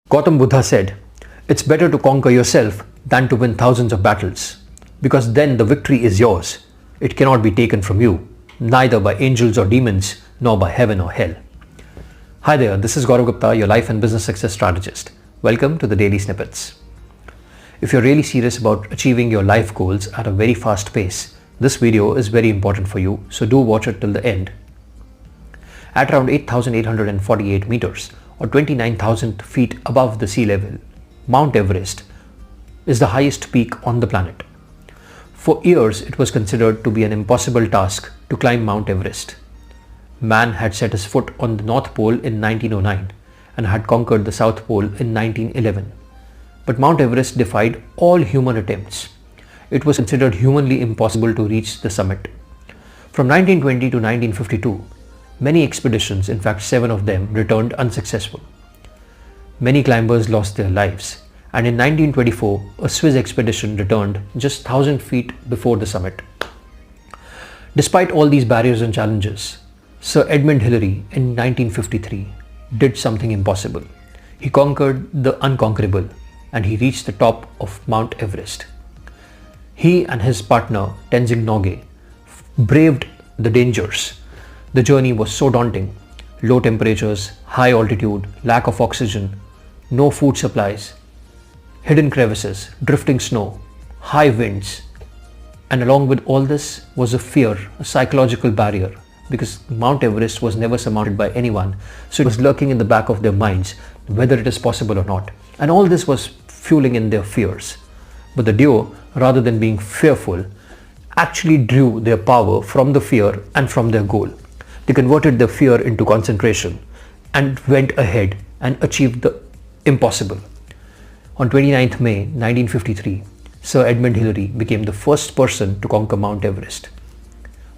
Gautam Buddha said, "It's better to conquer yourself than to win thousands of battles, because then the victory is yours. It cannot be taken from you, neither by angels or demons, nor by heaven or hell." Hi there, this is Gaurav Gupta, your life and business success strategist. Welcome to the Daily Snippets. If you're really serious about achieving your life goals at a very fast pace, this video is very important for you, so do watch it till the end. At around 8,848 meters, or 29,000 feet above the sea level, Mount Everest is the highest peak on the planet. For years, it was considered to be an impossible task to climb Mount Everest. Man had set his foot on the North Pole in 1909 and had conquered the South Pole in 1911. But Mount Everest defied all human attempts. It was considered humanly impossible to reach the summit. From 1920 to 1952, many expeditions, in fact 7 of them, returned unsuccessful. Many climbers lost their lives, and in 1924, a Swiss expedition returned just 1,000 feet before the summit. Despite all these barriers and challenges, Sir Edmund Hillary in 1953 did something impossible. He conquered the unconquerable, and he reached the top of Mount Everest. He and his partner Tenzing Norgay braved the dangers. The journey was so daunting: low temperatures, high altitude, lack of oxygen, no food supplies, hidden crevices, drifting snow, high winds. And along with all this was a fear, a psychological barrier, because Mount Everest was never surmounted by anyone, so it was lurking in the back of their minds whether it is possible or not. And all this was fueling in their fears. But the duo, rather than being fearful, actually drew their power from the fear and from their goal. They converted their fear into concentration and went ahead and achieved the impossible. On 29th May 1953, Sir Edmund Hillary became the first person to conquer Mount Everest.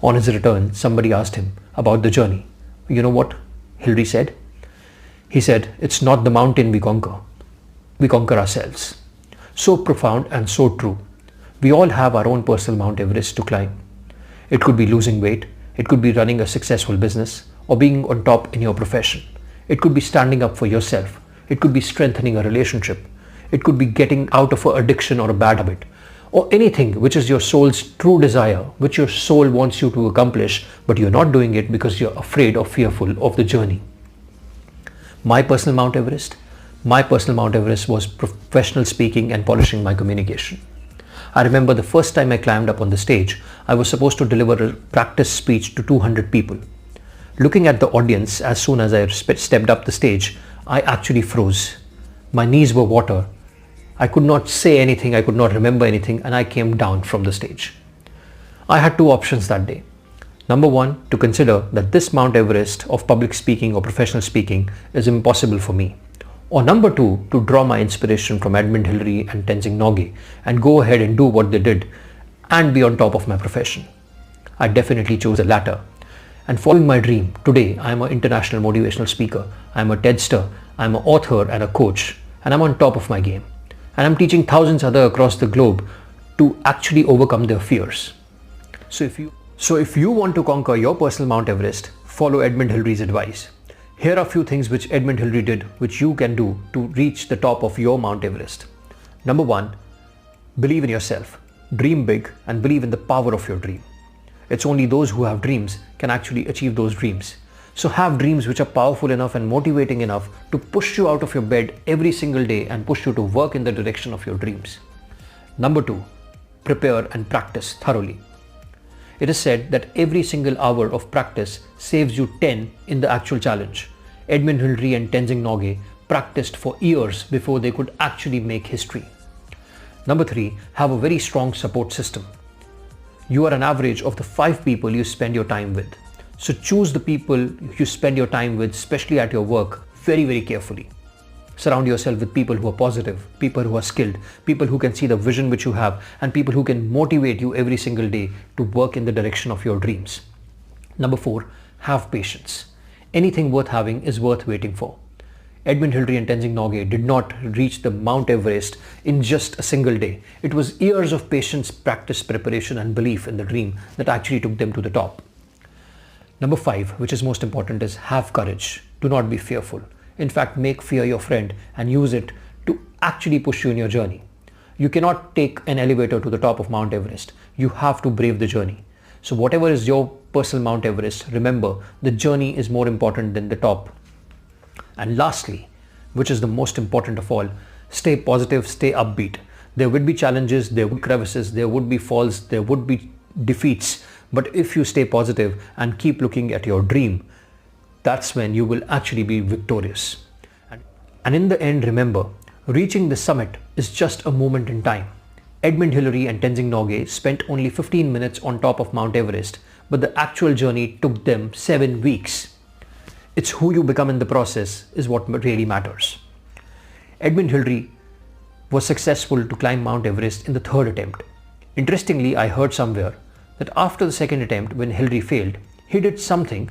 On his return, somebody asked him about the journey. You know what Hillary said? He said, "It's not the mountain we conquer ourselves." So profound and so true. We all have our own personal Mount Everest to climb. It could be losing weight, it could be running a successful business, or being on top in your profession. It could be standing up for yourself. It could be strengthening a relationship. It could be getting out of an addiction or a bad habit, or anything which is your soul's true desire, which your soul wants you to accomplish, but you're not doing it because you're afraid or fearful of the journey. My personal Mount Everest was professional speaking and polishing my communication. I remember the first time I climbed up on the stage, I was supposed to deliver a practice speech to 200 people. Looking at the audience as soon as I stepped up the stage, I actually froze. My knees were water. I could not say anything, I could not remember anything, and I came down from the stage. I had 2 options that day. Number 1, to consider that this Mount Everest of public speaking or professional speaking is impossible for me. Or number 2, to draw my inspiration from Edmund Hillary and Tenzing Norgay and go ahead and do what they did and be on top of my profession. I definitely chose the latter. And following my dream, today I am an international motivational speaker, I am a TEDster, I am an author and a coach, and I'm on top of my game. And I'm teaching thousands other across the globe to actually overcome their fears. So if you want to conquer your personal Mount Everest, follow Edmund Hillary's advice. Here are a few things which Edmund Hillary did, which you can do to reach the top of your Mount Everest. Number 1, believe in yourself. Dream big and believe in the power of your dream. It's only those who have dreams can actually achieve those dreams. So have dreams which are powerful enough and motivating enough to push you out of your bed every single day and push you to work in the direction of your dreams. Number 2, prepare and practice thoroughly. It is said that every single hour of practice saves you 10 in the actual challenge. Edmund Hillary and Tenzing Norgay practiced for years before they could actually make history. Number 3, have a very strong support system. You are an average of the 5 people you spend your time with. So choose the people you spend your time with, especially at your work, very, very carefully. Surround yourself with people who are positive, people who are skilled, people who can see the vision which you have, and people who can motivate you every single day to work in the direction of your dreams. Number 4, have patience. Anything worth having is worth waiting for. Edmund Hillary and Tenzing Norgay did not reach the Mount Everest in just a single day. It was years of patience, practice, preparation, and belief in the dream that actually took them to the top. Number 5, which is most important, is have courage. Do not be fearful. In fact, make fear your friend and use it to actually push you in your journey. You cannot take an elevator to the top of Mount Everest. You have to brave the journey. So whatever is your personal Mount Everest, remember the journey is more important than the top. And lastly, which is the most important of all, stay positive, stay upbeat. There would be challenges, there would be crevices, there would be falls, there would be defeats. But if you stay positive and keep looking at your dream, that's when you will actually be victorious. And in the end, remember, reaching the summit is just a moment in time. Edmund Hillary and Tenzing Norgay spent only 15 minutes on top of Mount Everest, but the actual journey took them 7 weeks. It's who you become in the process is what really matters. Edmund Hillary was successful to climb Mount Everest in the 3rd attempt. Interestingly, I heard somewhere that after the 2nd attempt, when Hillary failed, he did something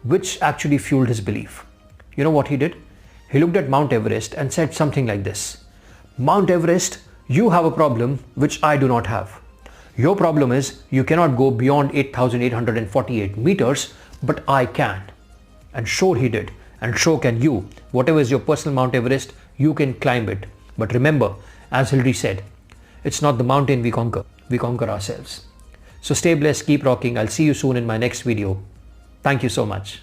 which actually fueled his belief. You know what he did? He looked at Mount Everest and said something like this: Mount Everest, you have a problem which I do not have. Your problem is you cannot go beyond 8,848 meters, but I can. And sure he did, and sure can you. Whatever is your personal Mount Everest, you can climb it. But remember, as Hillary said, it's not the mountain we conquer ourselves. So stay blessed, keep rocking. I'll see you soon in my next video. Thank you so much.